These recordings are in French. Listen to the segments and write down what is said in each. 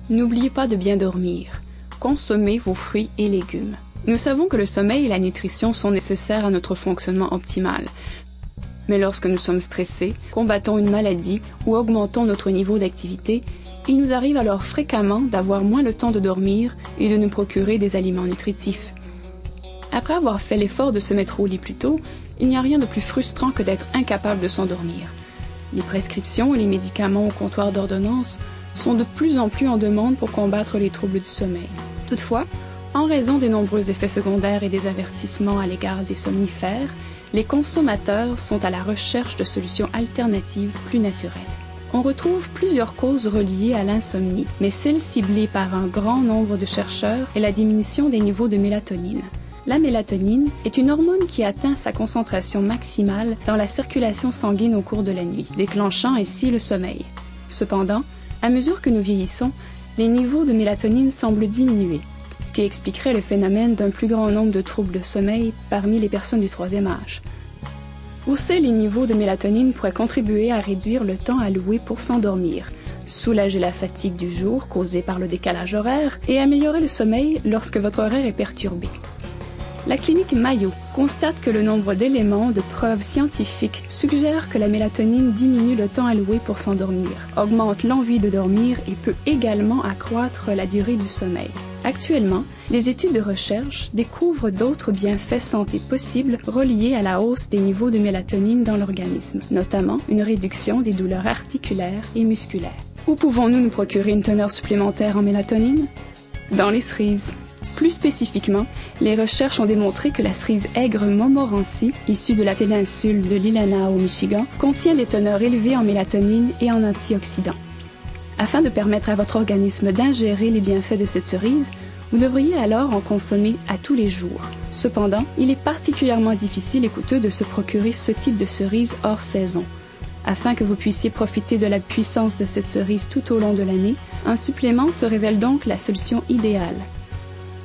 N'oubliez pas de bien dormir. Consommez vos fruits et légumes. Nous savons que le sommeil et la nutrition sont nécessaires à notre fonctionnement optimal. Mais lorsque nous sommes stressés, combattons une maladie ou augmentons notre niveau d'activité, il nous arrive alors fréquemment d'avoir moins le temps de dormir et de nous procurer des aliments nutritifs. Après avoir fait l'effort de se mettre au lit plus tôt, il n'y a rien de plus frustrant que d'être incapable de s'endormir. Les prescriptions et les médicaments au comptoir d'ordonnance sont de plus en plus en demande pour combattre les troubles du sommeil. Toutefois, en raison des nombreux effets secondaires et des avertissements à l'égard des somnifères, les consommateurs sont à la recherche de solutions alternatives plus naturelles. On retrouve plusieurs causes reliées à l'insomnie, mais celle ciblée par un grand nombre de chercheurs est la diminution des niveaux de mélatonine. La mélatonine est une hormone qui atteint sa concentration maximale dans la circulation sanguine au cours de la nuit, déclenchant ainsi le sommeil. Cependant, à mesure que nous vieillissons, les niveaux de mélatonine semblent diminuer, ce qui expliquerait le phénomène d'un plus grand nombre de troubles de sommeil parmi les personnes du troisième âge. Hausser les niveaux de mélatonine pourrait contribuer à réduire le temps alloué pour s'endormir, soulager la fatigue du jour causée par le décalage horaire et améliorer le sommeil lorsque votre horaire est perturbé. La clinique Mayo constate que le nombre d'éléments de preuves scientifiques suggère que la mélatonine diminue le temps alloué pour s'endormir, augmente l'envie de dormir et peut également accroître la durée du sommeil. Actuellement, des études de recherche découvrent d'autres bienfaits santé possibles reliés à la hausse des niveaux de mélatonine dans l'organisme, notamment une réduction des douleurs articulaires et musculaires. Où pouvons-nous nous procurer une teneur supplémentaire en mélatonine? Dans les cerises. Plus spécifiquement, les recherches ont démontré que la cerise aigre Montmorency, issue de la péninsule de l'Illinois au Michigan, contient des teneurs élevées en mélatonine et en antioxydants. Afin de permettre à votre organisme d'ingérer les bienfaits de cette cerise, vous devriez alors en consommer à tous les jours. Cependant, il est particulièrement difficile et coûteux de se procurer ce type de cerise hors saison. Afin que vous puissiez profiter de la puissance de cette cerise tout au long de l'année, un supplément se révèle donc la solution idéale.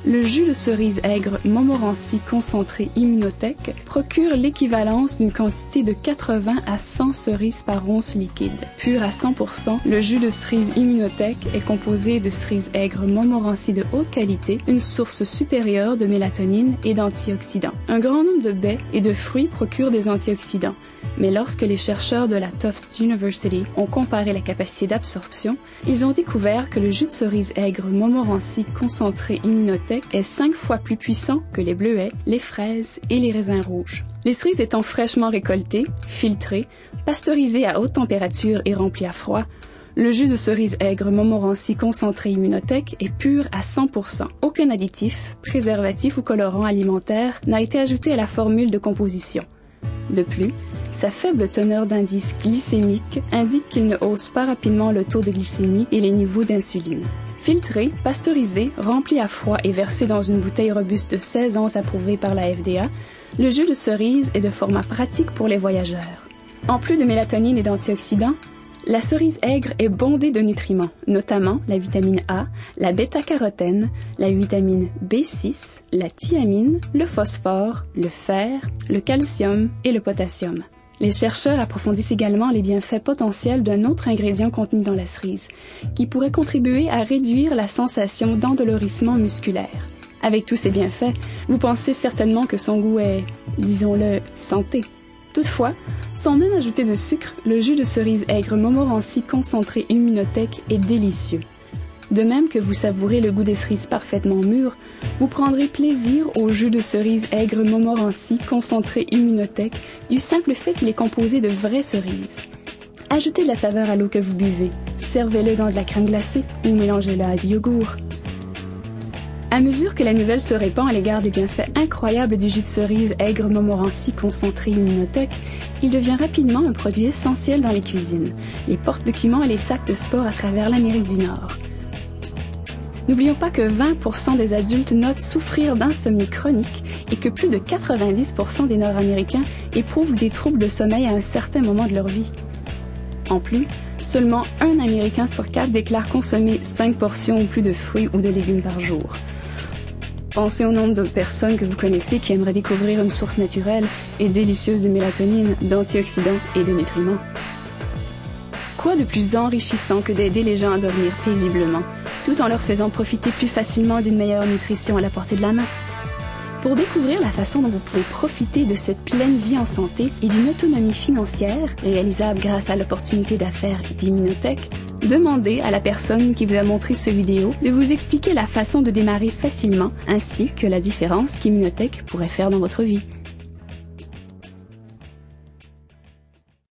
Le jus de cerise aigre Montmorency concentré Immunotech procure l'équivalence d'une quantité de 80 à 100 cerises par once liquide. Pur à 100%, le jus de cerise Immunotech est composé de cerises aigres Montmorency de haute qualité, une source supérieure de mélatonine et d'antioxydants. Un grand nombre de baies et de fruits procurent des antioxydants, mais lorsque les chercheurs de la Tufts University ont comparé la capacité d'absorption, ils ont découvert que le jus de cerise aigre Montmorency concentré Immunotech est 5 fois plus puissant que les bleuets, les fraises et les raisins rouges. Les cerises étant fraîchement récoltées, filtrées, pasteurisées à haute température et remplies à froid, le jus de cerise aigre Montmorency concentré Immunotech est pur à 100%. Aucun additif, préservatif ou colorant alimentaire n'a été ajouté à la formule de composition. De plus, sa faible teneur d'indice glycémique indique qu'il ne hausse pas rapidement le taux de glycémie et les niveaux d'insuline. Filtré, pasteurisé, rempli à froid et versé dans une bouteille robuste de 16 onces approuvée par la FDA, le jus de cerise est de format pratique pour les voyageurs. En plus de mélatonine et d'antioxydants, la cerise aigre est bondée de nutriments, notamment la vitamine A, la bêta-carotène, la vitamine B6, la thiamine, le phosphore, le fer, le calcium et le potassium. Les chercheurs approfondissent également les bienfaits potentiels d'un autre ingrédient contenu dans la cerise, qui pourrait contribuer à réduire la sensation d'endolorissement musculaire. Avec tous ces bienfaits, vous pensez certainement que son goût est, disons-le, santé. Toutefois, sans même ajouter de sucre, le jus de cerise aigre Montmorency concentré Immunotech est délicieux. De même que vous savourez le goût des cerises parfaitement mûres, vous prendrez plaisir au jus de cerise aigre Montmorency concentré Immunotech du simple fait qu'il est composé de vraies cerises. Ajoutez de la saveur à l'eau que vous buvez, servez-le dans de la crème glacée ou mélangez-le à du yogourt. À mesure que la nouvelle se répand à l'égard des bienfaits incroyables du jus de cerise aigre Montmorency concentré Immunotech, il devient rapidement un produit essentiel dans les cuisines, les porte-documents et les sacs de sport à travers l'Amérique du Nord. N'oublions pas que 20% des adultes notent souffrir d'insomnie chronique et que plus de 90% des Nord-Américains éprouvent des troubles de sommeil à un certain moment de leur vie. En plus, seulement 1 Américain sur 4 déclare consommer 5 portions ou plus de fruits ou de légumes par jour. Pensez au nombre de personnes que vous connaissez qui aimeraient découvrir une source naturelle et délicieuse de mélatonine, d'antioxydants et de nutriments. Quoi de plus enrichissant que d'aider les gens à dormir paisiblement, tout en leur faisant profiter plus facilement d'une meilleure nutrition à la portée de la main. Pour découvrir la façon dont vous pouvez profiter de cette pleine vie en santé et d'une autonomie financière réalisable grâce à l'opportunité d'affaires d'Immunotech, demandez à la personne qui vous a montré cette vidéo de vous expliquer la façon de démarrer facilement ainsi que la différence qu'Immunotech pourrait faire dans votre vie.